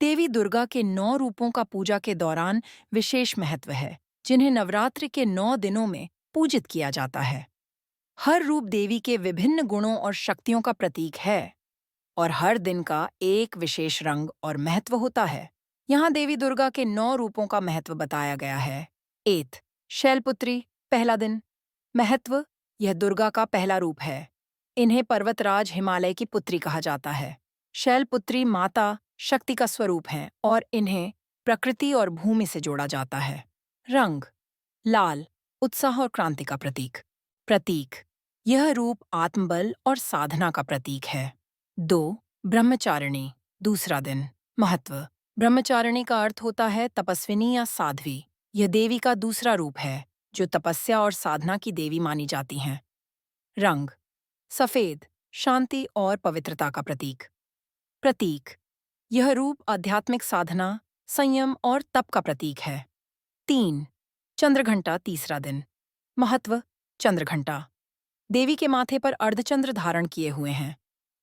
देवी दुर्गा के 9 रूपों का पूजा के दौरान विशेष महत्व है, जिन्हें नवरात्रि के 9 दिनों में पूजित किया जाता है। हर रूप देवी के विभिन्न गुणों और शक्तियों का प्रतीक है, और हर दिन का एक विशेष रंग और महत्व होता है। यहाँ देवी दुर्गा के 9 रूपों का महत्व बताया गया है। एथ शैलपुत्री, पहला दिन। महत्व: यह दुर्गा का पहला रूप है। इन्हें पर्वतराज हिमालय की पुत्री कहा जाता है। शैलपुत्री माता शक्ति का स्वरूप हैं और इन्हें प्रकृति और भूमि से जोड़ा जाता है। रंग: लाल, उत्साह और क्रांति का प्रतीक। प्रतीक: यह रूप आत्मबल और साधना का प्रतीक है। 2. ब्रह्मचारिणी, दूसरा दिन। महत्व: ब्रह्मचारिणी का अर्थ होता है तपस्विनी या साध्वी। यह देवी का दूसरा रूप है, जो तपस्या और साधना की देवी मानी जाती हैं। रंग: सफेद, शांति और पवित्रता का प्रतीक। प्रतीक: यह रूप आध्यात्मिक साधना, संयम और तप का प्रतीक है। 3. चंद्रघंटा, तीसरा दिन। महत्व: चंद्रघंटा देवी के माथे पर अर्धचंद्र धारण किए हुए हैं।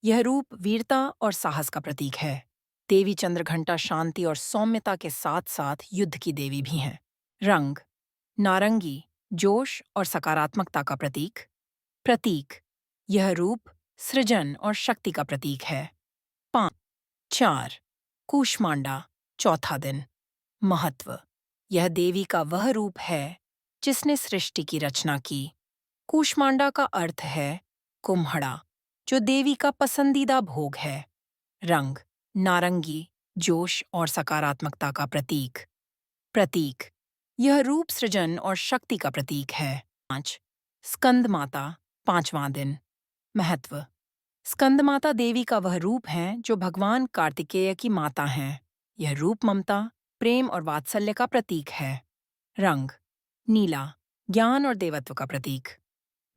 यह रूप वीरता और साहस का प्रतीक है। देवी चंद्रघंटा शांति और सौम्यता के साथ साथ युद्ध की देवी भी हैं। रंग: नारंगी, जोश और सकारात्मकता का प्रतीक। प्रतीक: यह रूप सृजन और शक्ति का प्रतीक है। 5. 4. कूष्मांडा, चौथा दिन। महत्व: यह देवी का वह रूप है जिसने सृष्टि की रचना की। कूष्मांडा का अर्थ है कुम्हड़ा, जो देवी का पसंदीदा भोग है। रंग: नारंगी, जोश और सकारात्मकता का प्रतीक। प्रतीक: यह रूप सृजन और शक्ति का प्रतीक है। 5. स्कंद माता, पांचवां दिन। महत्व: स्कंद माता देवी का वह रूप है जो भगवान कार्तिकेय की माता हैं। यह रूप ममता, प्रेम और वात्सल्य का प्रतीक है। रंग: नीला, ज्ञान और देवत्व का प्रतीक।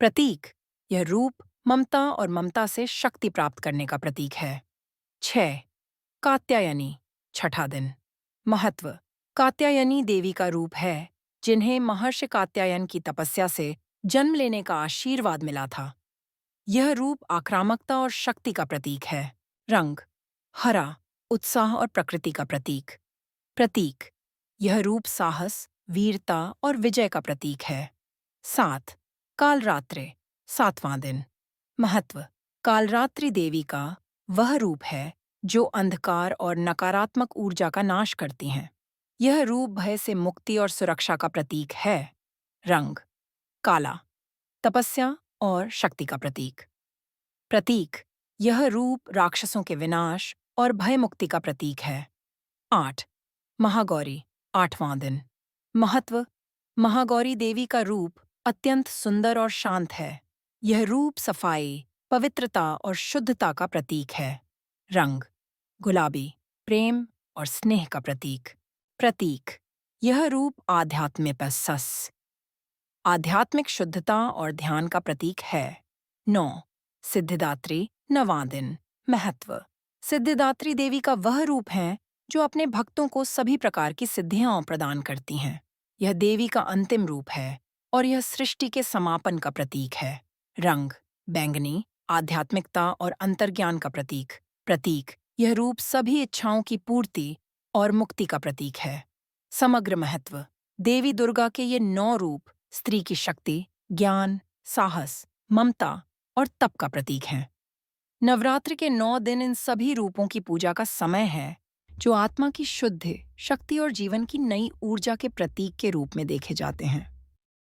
प्रतीक: यह रूप ममता और ममता से शक्ति प्राप्त करने का प्रतीक है। 6. कात्यायनी, छठा दिन। महत्व: कात्यायनी देवी का रूप है जिन्हें महर्षि कात्यायन की तपस्या से जन्म लेने का आशीर्वाद मिला था। यह रूप आक्रामकता और शक्ति का प्रतीक है। रंग: हरा, उत्साह और प्रकृति का प्रतीक। प्रतीक: यह रूप साहस, वीरता और विजय का प्रतीक है। 7. कालरात्रि, सातवां दिन। महत्व: कालरात्रि देवी का वह रूप है जो अंधकार और नकारात्मक ऊर्जा का नाश करती हैं। यह रूप भय से मुक्ति और सुरक्षा का प्रतीक है। रंग: काला, तपस्या और शक्ति का प्रतीक। प्रतीक: यह रूप राक्षसों के विनाश और भय मुक्ति का प्रतीक है। 8. महागौरी, आठवां दिन। महत्व: महागौरी देवी का रूप अत्यंत सुंदर और शांत है। यह रूप सफाई, पवित्रता और शुद्धता का प्रतीक है। रंग: गुलाबी, प्रेम और स्नेह का प्रतीक। प्रतीक: यह रूप आध्यात्मिक शुद्धता और ध्यान का प्रतीक है। 9. सिद्धिदात्री, नवां दिन। महत्व: सिद्धिदात्री देवी का वह रूप है जो अपने भक्तों को सभी प्रकार की सिद्धियां प्रदान करती हैं। यह देवी का अंतिम रूप है और यह सृष्टि के समापन का प्रतीक है। रंग: बैंगनी, आध्यात्मिकता और अंतर्ज्ञान का प्रतीक। प्रतीक: यह रूप सभी इच्छाओं की पूर्ति और मुक्ति का प्रतीक है। समग्र महत्व: देवी दुर्गा के ये 9 रूप स्त्री की शक्ति, ज्ञान, साहस, ममता और तप का प्रतीक हैं। नवरात्रि के 9 दिन इन सभी रूपों की पूजा का समय है, जो आत्मा की शुद्धि, शक्ति और जीवन की नई ऊर्जा के प्रतीक के रूप में देखे जाते हैं।